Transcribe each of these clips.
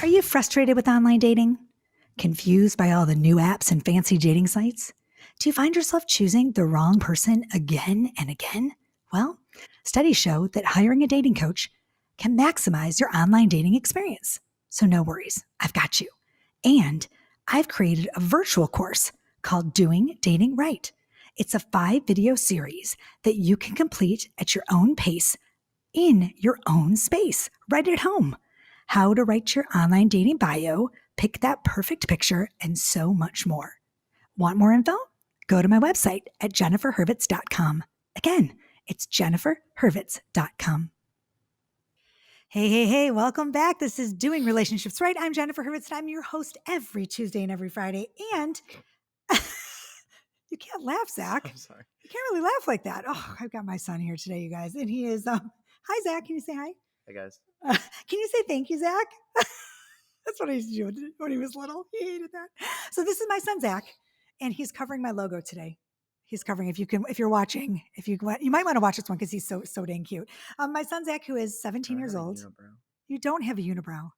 Are you frustrated with online dating? Confused by all the new apps and fancy dating sites? Do you find yourself choosing the wrong person again and again? Well, studies show that hiring a dating coach can maximize your online dating experience. So no worries, I've got you. And I've created a virtual course called Doing Dating Right. It's a 5-video series that you can complete at your own pace in your own space, right at home. How to write your online dating bio, pick that perfect picture, and so much more. Want more info? Go to my website at jenniferhurwitz.com. Again, it's jenniferhurwitz.com. Hey, welcome back. This is Doing Relationships Right. I'm Jennifer Hurwitz, and I'm your host every Tuesday and every Friday. And you can't laugh, Zach. I'm sorry. You can't really laugh like that. Oh, I've got my son here today, you guys, and he is, hi, Zach. Can you say hi? Hey, guys. Can you say thank you, Zach? That's what I used to do when he was little. He hated that. So this is my son, Zach, and he's covering my logo today. He's covering, if you're watching, you might want to watch this one because he's so dang cute. My son, Zach, who is 17 years old. You don't have a unibrow.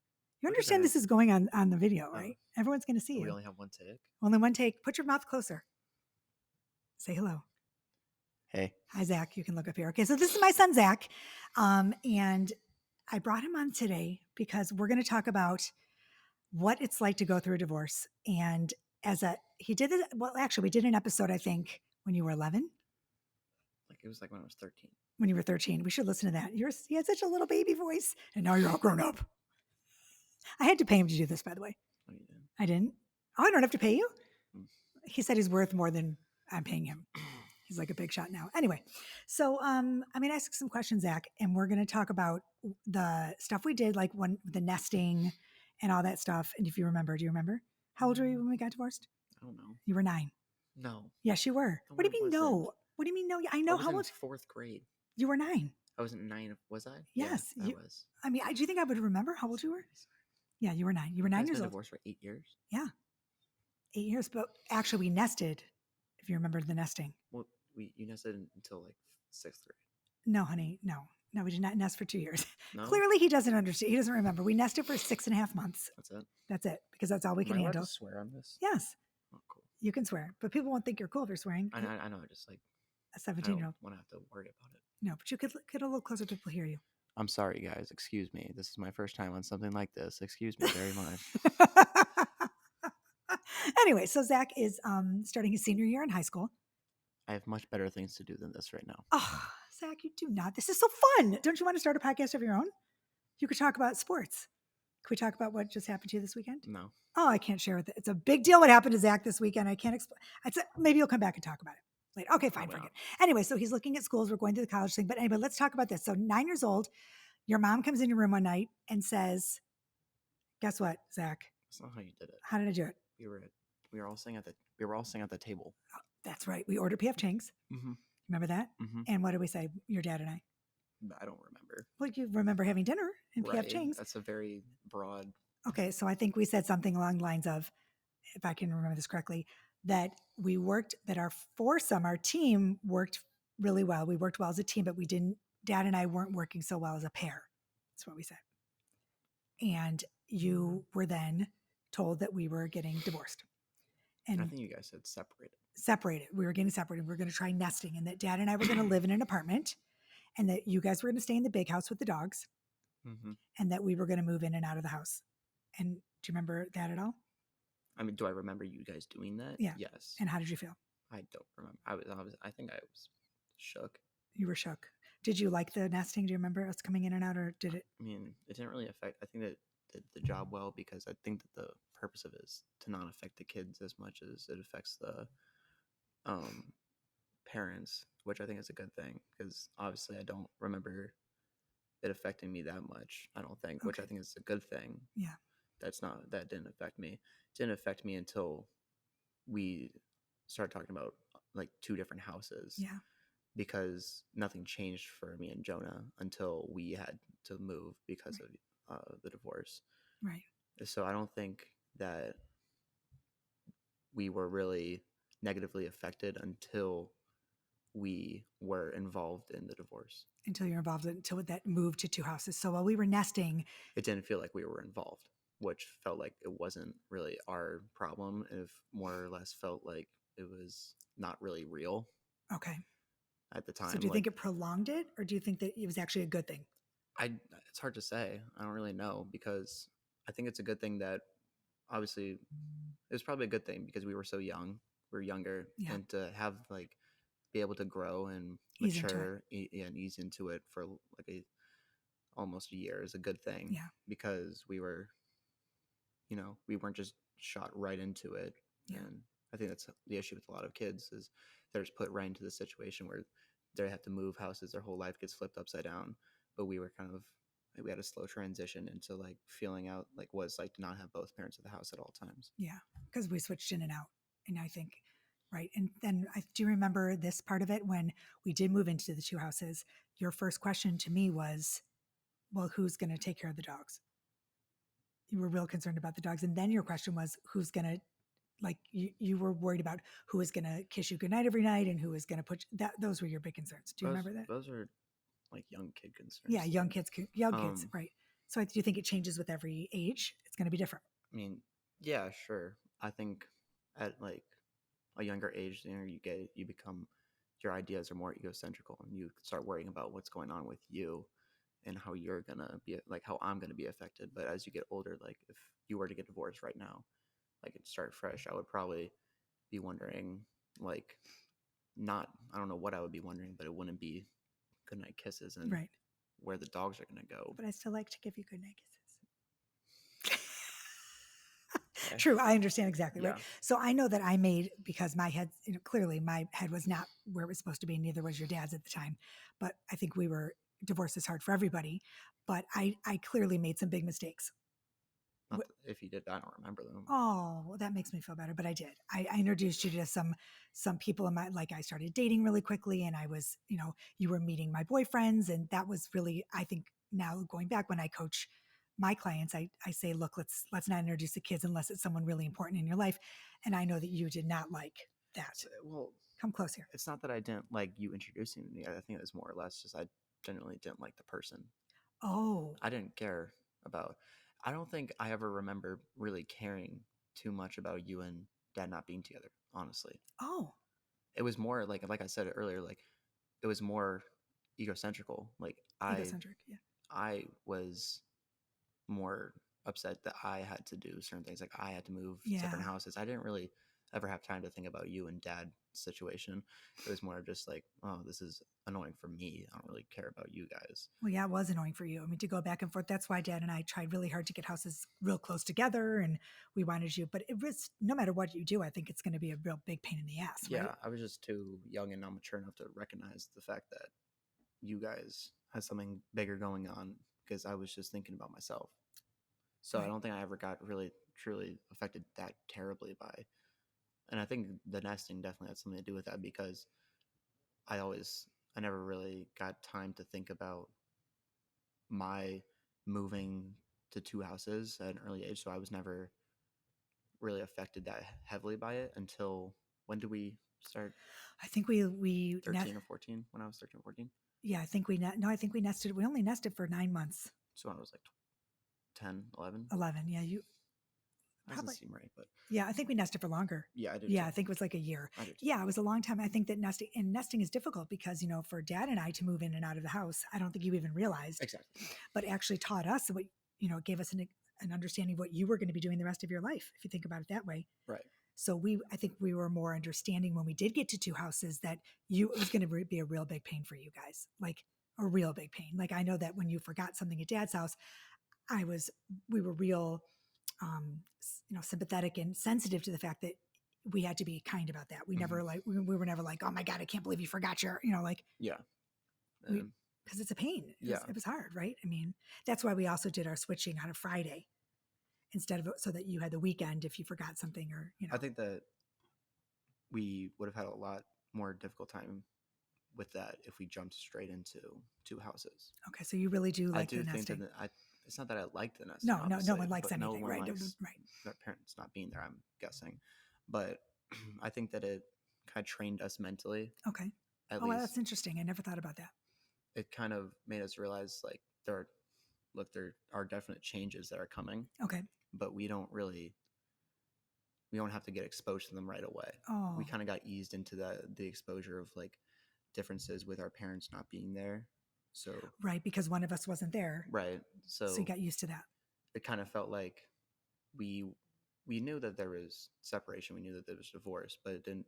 You understand this is going on the video, right? Everyone's going to see you. We only have one take? Only one take. Put your mouth closer. Say hello. Hey. Hi, Zach. You can look up here. Okay, so this is my son, Zach. And I brought him on today because we're going to talk about what it's like to go through a divorce. And we did an episode, I think, when you were 11. It was like when I was 13. When you were 13. We should listen to that. You had such a little baby voice, and now you're all grown up. I had to pay him to do this, by the way. Oh, you didn't? I didn't. Oh, I don't have to pay you? He said he's worth more than I'm paying him. He's like a big shot now. Anyway, so I'm going to ask some questions, Zach, and we're going to talk about the stuff we did, like the nesting and all that stuff. And if you remember, do you remember? How old were you when we got divorced? I don't know. You were 9. No. Yes, you were. No, What do you mean no? wasn't. What do you mean no? I know. I was How in old? 4th grade. You were 9. I wasn't 9. Was I? Yes. Yeah, I was. I mean, do you think I would remember how old you were? Yeah, you were 9. You were 9 years old. Divorced for 8 years? Yeah. 8 years. But actually, we nested, if you remember the nesting. Well, you nested until like 6th grade. No, honey. No, we did not nest for 2 years. No? Clearly, he doesn't understand. He doesn't remember. We nested for 6.5 months. That's it? Because that's all we can Am I allowed handle. to swear on this? Yes. Oh, cool. You can swear, but people won't think you're cool if you're swearing. I know. Just like a 17-year-old. I don't want to have to worry about it. No, but you could get a little closer to people hear you. I'm sorry, guys. Excuse me. This is my first time on something like this. Excuse me very much. Anyway, so Zach is starting his senior year in high school. I have much better things to do than this right now. Oh, Zach, you do not. This is so fun. Don't you want to start a podcast of your own? You could talk about sports. Can we talk about what just happened to you this weekend? No. Oh, I can't share it. It's a big deal what happened to Zach this weekend. I can't explain. Maybe you'll come back and talk about it later. Okay, fine, forget. Anyway, so he's looking at schools. We're going through the college thing. But anyway, let's talk about this. So 9 years old, your mom comes in your room one night and says, guess what, Zach? That's not how you did it. How did I do it? We were all sitting at the table. Oh, that's right. We ordered P.F. Chang's. Mm-hmm. Remember that? Mm-hmm. And what did we say? Your dad and I. I don't remember. Well, you remember having dinner in Right. P.F. Chang's. That's a very broad. Okay, so I think we said something along the lines of, if I can remember this correctly, that our foursome, our team worked really well. We worked well as a team, but Dad and I weren't working so well as a pair. That's what we said. And you were then told that we were getting divorced. And I think you guys said separated. Separated. We were getting separated. We were going to try nesting, and that Dad and I were going to live in an apartment, and that you guys were going to stay in the big house with the dogs, and that we were going to move in and out of the house. And do you remember that at all? I mean, do I remember you guys doing that? Yeah. Yes. And how did you feel? I don't remember. I think I was shook. You were shook. Did you like the nesting? Do you remember us coming in and out, or did it? I mean, it didn't really affect. I think that did the job well because I think that the purpose of it is to not affect the kids as much as it affects the parents, which I think is a good thing because obviously I don't remember it affecting me that much. I don't think, which I think is a good thing. Yeah. That didn't affect me. It didn't affect me until we started talking about like 2 different houses. Yeah. Because nothing changed for me and Jonah until we had to move because of the divorce. Right. So I don't think that we were really negatively affected until we were involved in the divorce. Until you're involved, until that moved to 2 houses. So while we were nesting, it didn't feel like we were involved. which felt like it wasn't really our problem. It more or less felt like it was not really real Okay. at the So time. do you Like think it prolonged it, or do you think that it was actually a good thing? it's hard to say. I don't really know, because I think it's a good thing that obviously it was probably a good thing because we were so young, we were younger, Yeah. and to have like be able to grow and Ease into it. mature and ease into it for like almost a year is a good thing, Yeah. because we weren't just shot right into it. Yeah. And I think that's the issue with a lot of kids, is they're just put right into the situation where they have to move houses, their whole life gets flipped upside down. But we were kind of we had a slow transition into like feeling out like what it's like to not have both parents at the house at all times. Yeah. Because we switched in and out. And I think, right. And then I do remember this part of it when we did move into the two houses. Your first question to me was, well, who's going to take care of the dogs? You were real concerned about the dogs. And then your question was, who's going to, like, you were worried about who was going to kiss you goodnight every night and who was going to put that. Those were your big concerns. Do you remember that? Those are like young kid concerns. Yeah. Young kids. Right. So do you think it changes with every age? It's going to be different. I mean, yeah, sure. I think at like a younger age, the younger you get, you become, your ideas are more egocentrical, and you start worrying about what's going on with you and how you're gonna be, like how I'm gonna be affected. But as you get older, like if you were to get divorced right now, like and start fresh, I would probably be wondering, like, not, I don't know what I would be wondering, but it wouldn't be goodnight kisses and Right. where the dogs are gonna go. But I still like to give you goodnight kisses. Okay. True. I understand exactly. Yeah. Right. So I know that I made, because my head, clearly my head was not where it was supposed to be. Neither was your dad's at the time. But I think divorce is hard for everybody. But I clearly made some big mistakes. Not that if you did, I don't remember them. Oh, well, that makes me feel better. But I did. I introduced you to some people in my, like, I started dating really quickly, and I was, you were meeting my boyfriends, and that was really, I think now going back when I coach my clients, I say, look, let's not introduce the kids unless it's someone really important in your life. And I know that you did not like that. Well, come close here. It's not that I didn't like you introducing me. I think it was more or less just I genuinely didn't like the person. Oh, I didn't care about. I don't think I ever remember really caring too much about you and dad not being together, honestly. oh, It was more like I said earlier, like it was more egocentrical. Like egocentric. Yeah. I was more upset that I had to do certain things. Like I had to move different houses. I didn't really ever have time to think about you and dad situation. It was more just like, oh, this is annoying for me. I don't really care about you guys. Well, yeah, it was annoying for you. I mean, to go back and forth. That's why Dad and I tried really hard to get houses real close together, and we wanted you. But it was, no matter what you do, I think it's going to be a real big pain in the ass. Yeah, right? I was just too young and not mature enough to recognize the fact that you guys had something bigger going on, because I was just thinking about myself. So I don't think I ever got really truly affected that terribly by, and I think the nesting definitely had something to do with that, because I never really got time to think about my moving to two houses at an early age. So I was never really affected that heavily by it until, when did we start? I think we 13 or 14, when I was 13 or 14. Yeah, I think I think we nested. We only nested for 9 months. So when I was like 10, 11. 11. Yeah, you That doesn't seem right, but yeah, I think we nested for longer. yeah, I do. Yeah, too. I think it was like a year. I do. Too. Yeah, it was a long time. I think that nesting is difficult because, for Dad and I to move in and out of the house, I don't think you even realized. Exactly. But actually taught us what, gave us an understanding of what you were going to be doing the rest of your life, if you think about it that way. Right. So I think we were more understanding when we did get to two houses that it was going to be a real big pain for you guys, like a real big pain. Like I know that when you forgot something at Dad's house, we were real, sympathetic and sensitive to the fact that we had to be kind about that. We never we were never like, oh my God, I can't believe you forgot your, yeah. Because it's a pain. It was hard, right? I mean, that's why we also did our switching on a Friday instead of, so that you had the weekend if you forgot something, or, I think that we would have had a lot more difficult time with that if we jumped straight into two houses. Okay, so you really do like the nesting. It's not that I liked the nesting. No one likes anything, right? Right. Their parents not being there, I'm guessing. But I think that it kind of trained us mentally. Okay. At least. That's interesting. I never thought about that. It kind of made us realize, like, there are definite changes that are coming. Okay. but we don't have to get exposed to them right away. Oh, We kind of got eased into the exposure of like differences with our parents not being there. So right, because one of us wasn't there. right. So you got used to that. It kind of felt like we knew that there was separation, we knew that there was divorce, but it didn't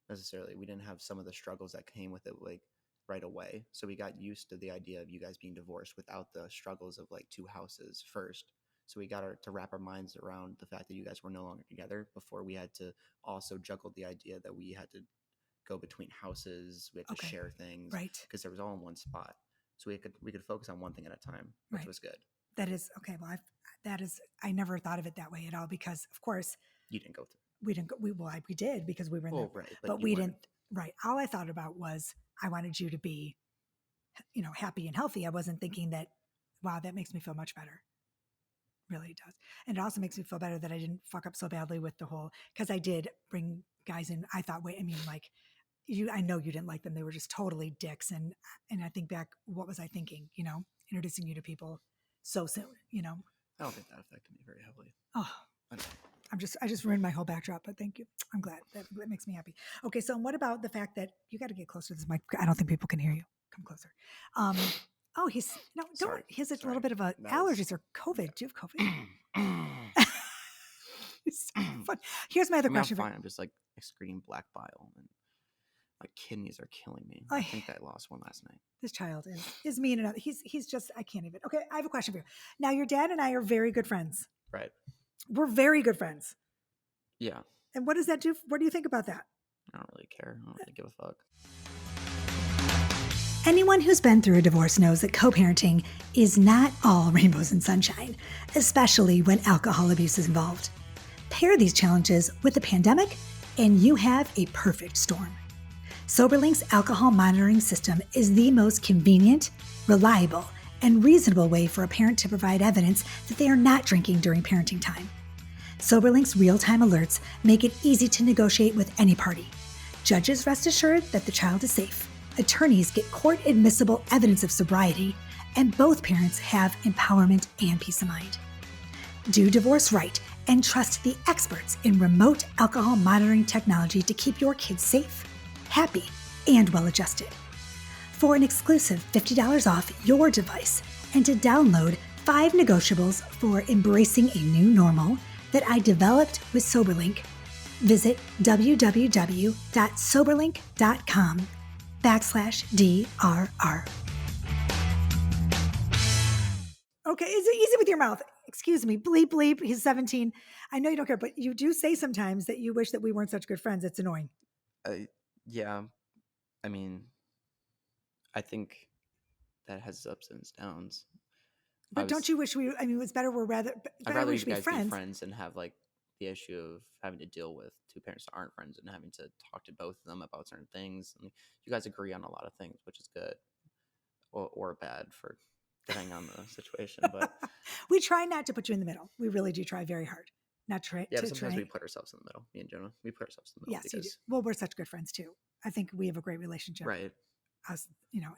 necessarily, we didn't have some of the struggles that came with it like right away. So we got used to the idea of you guys being divorced without the struggles of like two houses first. So we got to wrap our minds around the fact that you guys were no longer together before we had to also juggle the idea that we had to go between houses, we had to Okay. share things, Right. because there was all in one spot. So we could focus on one thing at a time, which Right. was good. That is okay. Well, I never thought of it that way at all, because of course You didn't go through. we didn't go, we did, because we were in Well, the, right, but you we weren't. didn't. Right. All I thought about was I wanted you to be, happy and healthy. I wasn't thinking that, wow, that makes me feel much better. Really does. And it also makes me feel better that I didn't fuck up so badly with the whole, because I did bring guys in. I thought, wait, I mean, like I know you didn't like them. They were just totally dicks. And I think back, what was I thinking? Introducing you to people so soon, I don't think that affected me very heavily. Oh, I just ruined my whole backdrop, but thank you. I'm glad. That makes me happy. Okay, so what about the fact that you got to get closer to this mic? I don't think people can hear you. Come closer. Oh, he's no, don't. Sorry. He has a little bit of allergies or COVID. Do you have COVID? It's so fun. Here's my other question. I'm fine. I'm just like excreting black bile, and my kidneys are killing me. I think I lost one last night. This child is mean enough. He's just, I can't even. Okay, I have a question for you. Now, your dad and I are very good friends. Right. We're very good friends. Yeah. And what does that do? What do you think about that? I don't really care. I don't really give a fuck. Anyone who's been through a divorce knows that co-parenting is not all rainbows and sunshine, especially when alcohol abuse is involved. Pair these challenges with the pandemic, and you have a perfect storm. Soberlink's alcohol monitoring system is the most convenient, reliable, and reasonable way for a parent to provide evidence that they are not drinking during parenting time. Soberlink's real-time alerts make it easy to negotiate with any party. Judges rest assured that the child is safe. Attorneys get court-admissible evidence of sobriety, and both parents have empowerment and peace of mind. Do divorce right and trust the experts in remote alcohol monitoring technology to keep your kids safe, happy, and well-adjusted. For an exclusive $50 off your device and to download 5 negotiables for embracing a new normal that I developed with Soberlink, visit www.soberlink.com/DRR. Okay, is it easy with your mouth? Excuse me, bleep, bleep. He's 17. I know you don't care, but you do say sometimes that you wish that we weren't such good friends. It's annoying. Yeah. I mean, I think that has its ups and its downs. But don't you wish it was better I'd rather we you should be guys friends. be friends and have like the issue of having to deal with two parents that aren't friends and having to talk to both of them about certain things. And you guys agree on a lot of things, which is good or bad for depending on the situation. But we try not to put you in the middle. We really do try very hard. Not try. Yeah, but sometimes we put ourselves in the middle. Me and Jonah, we put ourselves in the middle. Yes, you do. Well, we're such good friends too. I think we have a great relationship. Right. Us,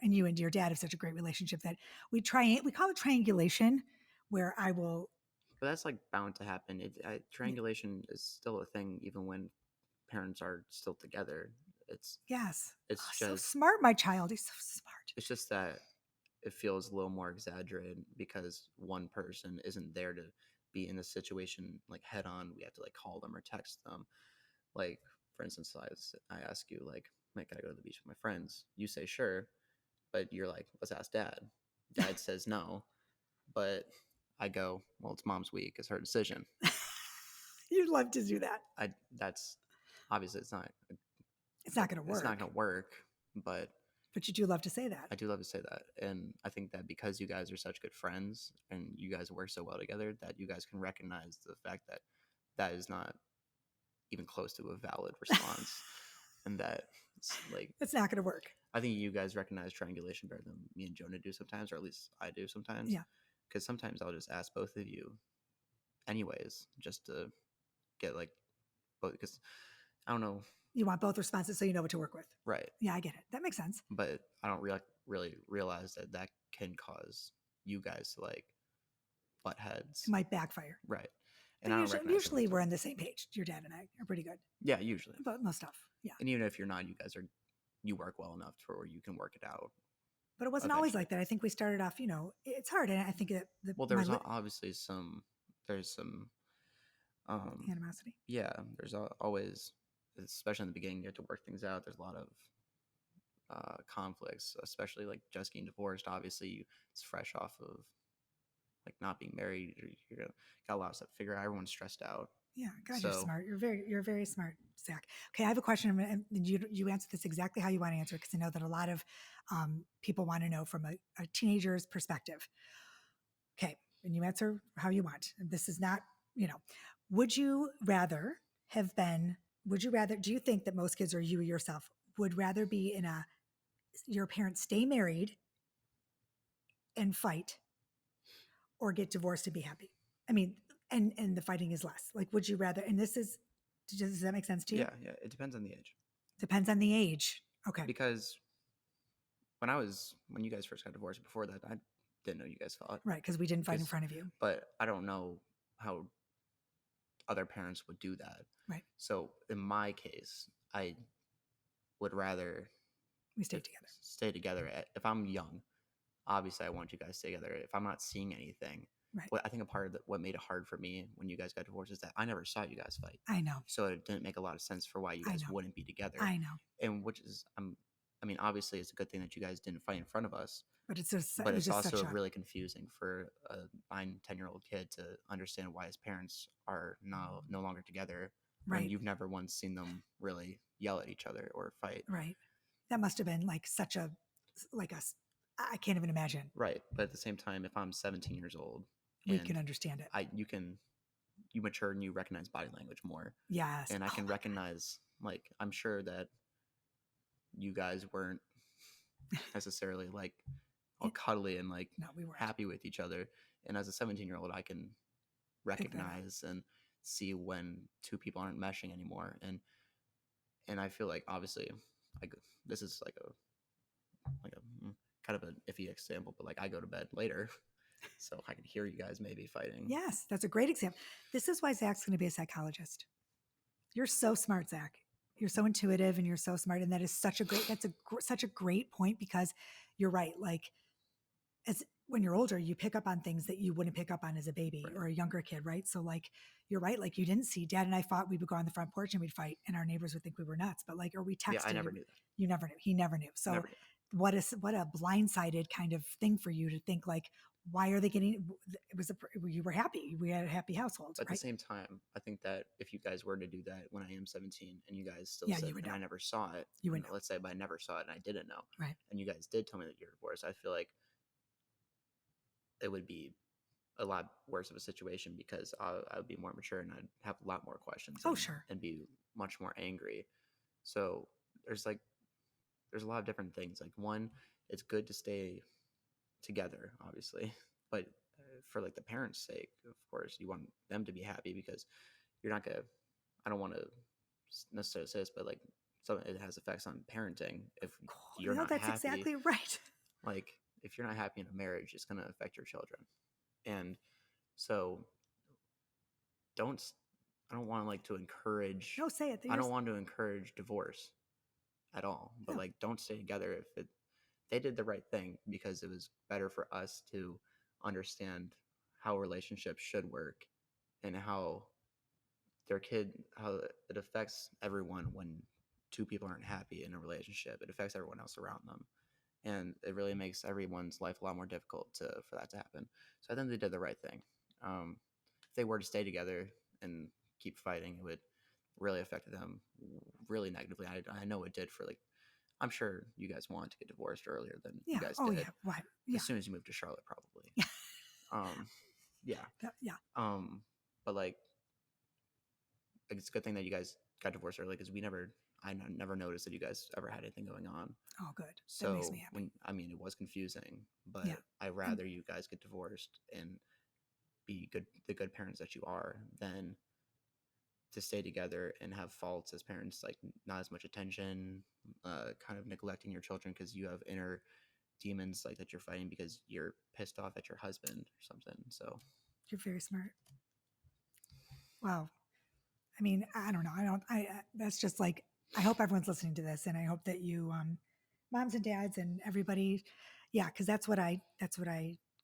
and you and your dad have such a great relationship that we call it triangulation, where I will. But that's like bound to happen. Triangulation is still a thing, even when parents are still together. It's just so smart, my child. He's so smart. It's just that it feels a little more exaggerated because one person isn't there to be in the situation like head on. We have to like call them or text them. Like, for instance, I ask you like, "Mike, can I go to the beach with my friends?" You say sure, but you're like, "Let's ask Dad." Dad says no, but I go, "Well, it's Mom's week. It's her decision." You'd love to do that. That's obviously it's not. It's not going to work. It's not going to work, but you do love to say that. I do love to say that, and I think that because you guys are such good friends and you guys work so well together, that you guys can recognize the fact that that is not even close to a valid response, and that it's not going to work. I think you guys recognize triangulation better than me and Jonah do sometimes, or at least I do sometimes. Yeah. Because sometimes I'll just ask both of you, anyways, just to get like both. Because I don't know. You want both responses so you know what to work with. Right. Yeah, I get it. That makes sense. But I don't really realize that can cause you guys to like butt heads. It might backfire. Right. And I don't recognize them Usually as we're well. on the same page. Your dad and I are pretty good Yeah, usually. about most stuff. Yeah. And even if you're not, you work well enough to where you can work it out. But it wasn't always like that. I think we started off, it's hard. And I think that Well, there's obviously there's some animosity. yeah, there's always, especially in the beginning, you have to work things out. There's a lot of conflicts, especially like just getting divorced. Obviously, it's fresh off of like not being married. You're got a lot of stuff to figure out. Everyone's stressed out. Yeah, God, you're smart. You're very smart, Zach. Okay, I have a question, and you answer this exactly how you want to answer, because I know that a lot of people want to know from a teenager's perspective. Okay, and you answer how you want. And this is not, would you rather have been? Would you rather? Do you think that most kids, or you yourself, would rather be in your parents stay married and fight, or get divorced and be happy? I mean, and the fighting is less. Like, would you rather? And does that make sense to you? Yeah. It depends on the age. Depends on the age. Okay. Because when you guys first got divorced, before that, I didn't know you guys fought. Right, because we didn't fight in front of you. But I don't know how other parents would do that. Right. So in my case, I would rather we stay together. Stay together. If I'm young, obviously I want you guys to stay together. If I'm not seeing anything, right. I think a part of what made it hard for me when you guys got divorced is that I never saw you guys fight. I know. So it didn't make a lot of sense for why you guys wouldn't be together. I know. And which is, obviously it's a good thing that you guys didn't fight in front of us. But it's also really confusing for a 9-10-year-old kid to understand why his parents are no longer together. Right. When you've never once seen them really yell at each other or fight. Right. That must have been like I can't even imagine. Right. But at the same time, if I'm 17 years old, we can understand it. You mature and you recognize body language more. Yes. And I can recognize, like, I'm sure that you guys weren't necessarily like all cuddly and like we weren't happy with each other. And as a 17-year-old, I can recognize and see when two people aren't meshing anymore. And I feel like obviously this is like a kind of an iffy example, but like I go to bed later, so I can hear you guys maybe fighting. Yes, that's a great example. This is why Zach's going to be a psychologist. You're so smart, Zach. You're so intuitive and you're so smart, and that is such a great point, because you're right. Like, when you're older, you pick up on things that you wouldn't pick up on as a baby or a younger kid, right? So like, you're right. Like, you didn't see Dad and I fought. We would go on the front porch and we'd fight, and our neighbors would think we were nuts. But like, or we texted. Yeah, I never knew that. You never knew. He never knew. So never knew. What a blindsided kind of thing for you to think, like, why are they getting? You were happy. We had a happy household. But at the same time, I think that if you guys were to do that when I am 17 and you guys still said, and I never saw it, you would know. Let's say, but I never saw it and I didn't know, right? And you guys did tell me that you're divorced, I feel like it would be a lot worse of a situation, because I would be more mature and I'd have a lot more questions. And be much more angry. So there's a lot of different things. Like, one, it's good to stay together, obviously, but for like the parents' sake, of course, you want them to be happy, because you're not gonna. I don't want to necessarily say this, but like, it has effects on parenting if you're not happy. That's exactly right. Like, if you're not happy in a marriage, it's going to affect your children. And so I don't want to encourage. No, say it. I don't want to encourage divorce at all. But like, don't stay together if they did the right thing, because it was better for us to understand how relationships should work and how it affects everyone when two people aren't happy in a relationship. It affects everyone else around them. And it really makes everyone's life a lot more difficult for that to happen. So I think they did the right thing. If they were to stay together and keep fighting, it would really affect them really negatively. I know it did for like, I'm sure you guys wanted to get divorced earlier than you guys did. Yeah. Why? Yeah. As soon as you moved to Charlotte, probably. Yeah. Yeah. But like, it's a good thing that you guys got divorced early, because I never noticed that you guys ever had anything going on. Oh, good. So that makes me happy. It was confusing, but I'd rather you guys get divorced and be the good parents that you are, than to stay together and have faults as parents, like not as much attention, kind of neglecting your children because you have inner demons like that you're fighting because you're pissed off at your husband or something. So you're very smart. Wow. I mean, I don't know. That's just like, I hope everyone's listening to this, and I hope that you, moms and dads and everybody, yeah, because that's what I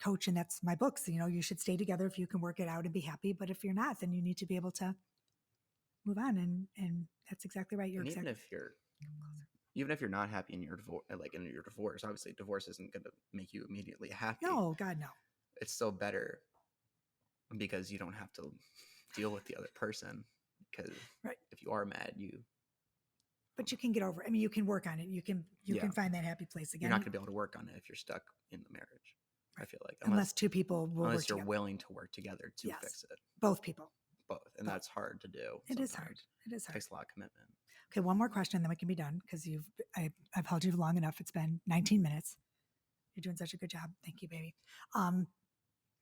coach, and that's my books. You should stay together if you can work it out and be happy. But if you're not, then you need to be able to move on. And that's exactly right. You're And exactly even if you're not happy in your divorce, obviously divorce isn't going to make you immediately happy. no, God, no. It's still better because you don't have to deal with the other person. Because Right. if you are mad, But you can get over it. I mean, you can work on it. You can find that happy place again. You're not going to be able to work on it if you're stuck in the marriage. Right. I feel like unless two people will work unless you're together. willing to work together to Yes. fix it. Both people. Both, and that's hard to do. It is hard. It is hard. It takes a lot of commitment. Okay, one more question, then we can be done because I've held you long enough. It's been 19 minutes. You're doing such a good job. Thank you, baby.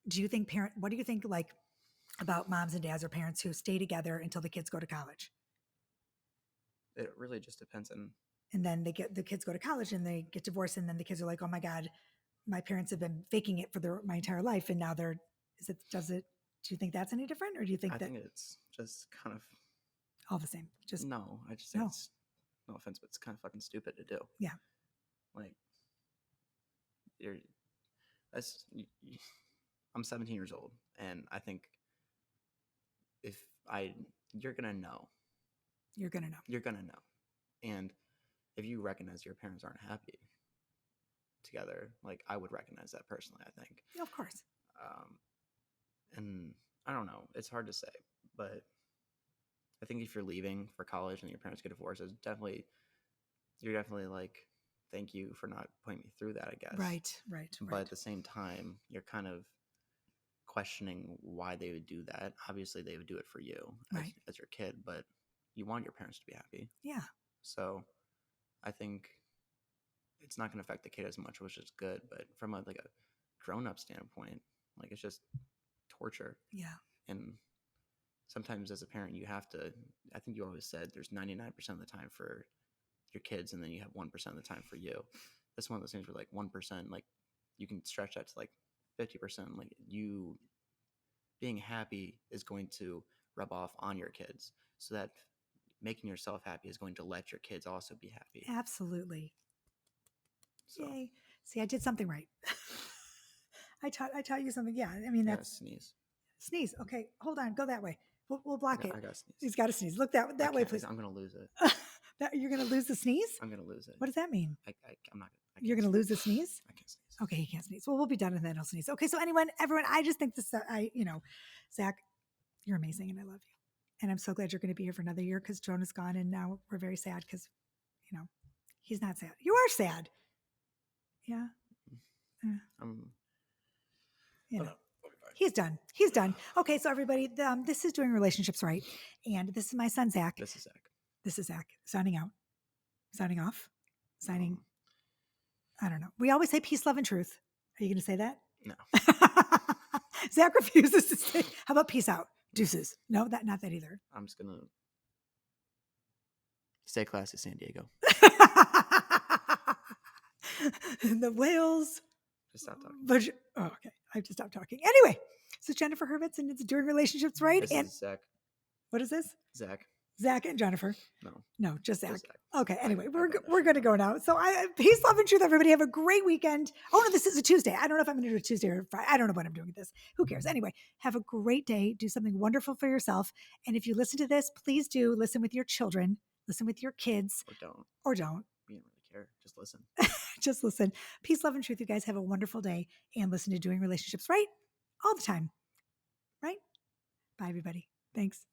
Do you think what do you think like about moms and dads or parents who stay together until the kids go to college? It really just depends on. And then the kids go to college and they get divorced, and then the kids are like, oh my God, my parents have been faking it for my entire life, and now do you think that's any different, or do you think I that think it's just kind of all the same? Just no. I just think No. it's no offense, but it's kind of fucking stupid to do. Yeah. Like I'm 17 years old, and I think you're gonna know. You're gonna know. And if you recognize your parents aren't happy together, like I would recognize that personally, I think. Yeah, of course. And I don't know, it's hard to say, but I think if you're leaving for college and your parents get divorced, you're definitely like, thank you for not putting me through that, I guess. Right. But at the same time, you're kind of questioning why they would do that. Obviously, they would do it for you as your kid, but you want your parents to be happy. Yeah. So I think it's not going to affect the kid as much, which is good. But from a grown-up standpoint, like it's just torture. Yeah. And sometimes as a parent, you have to, I think you always said there's 99% of the time for your kids, and then you have 1% of the time for you. That's one of those things where like 1%, like you can stretch that to like 50%. Like you being happy is going to rub off on your kids, so that making yourself happy is going to let your kids also be happy. Absolutely. So, yay. See, I did something right. I taught you something. Yeah. I mean, that's sneeze. Okay. Hold on. Go that way. We'll block it. I got to sneeze. He's got to sneeze. Look that way, please. I'm going to lose it. You're going to lose the sneeze? I'm going to lose it. What does that mean? I'm not. You're going to lose the sneeze? I can't sneeze. Okay. He can't sneeze. Well, we'll be done and then he'll sneeze. Okay. So everyone, I just think Zach, you're amazing and I love you. And I'm so glad you're going to be here for another year because Jonah's gone, and now we're very sad because, he's not sad. You are sad. Yeah. He's done. He's done. Okay. So everybody, this is Doing Relationships Right. And this is my son, Zach. This is Zach. This is Zach. Signing out. Signing off. Signing. I don't know. We always say peace, love, and truth. Are you going to say that? No. Zach refuses to say. How about peace out? Deuces. No, not that either. I'm just going to stay classy, San Diego. The whales. Just stop talking. Okay. I have to stop talking. Anyway, so Jennifer Hurwitz, and it's Doing Relationships Right. This is Zach. What is this? Zach and Jennifer. No, just Zach. Just Zach. Okay. Anyway, we're going to go now. So peace, love, and truth, everybody. Have a great weekend. Oh no, this is a Tuesday. I don't know if I'm going to do a Tuesday or Friday. I don't know what I'm doing with this. Who cares? Anyway, have a great day. Do something wonderful for yourself. And if you listen to this, please do listen with your children. Listen with your kids. Or don't. We don't really care. Just listen. Just listen. Peace, love, and truth. You guys have a wonderful day, and listen to Doing Relationships Right all the time. Right? Bye, everybody. Thanks.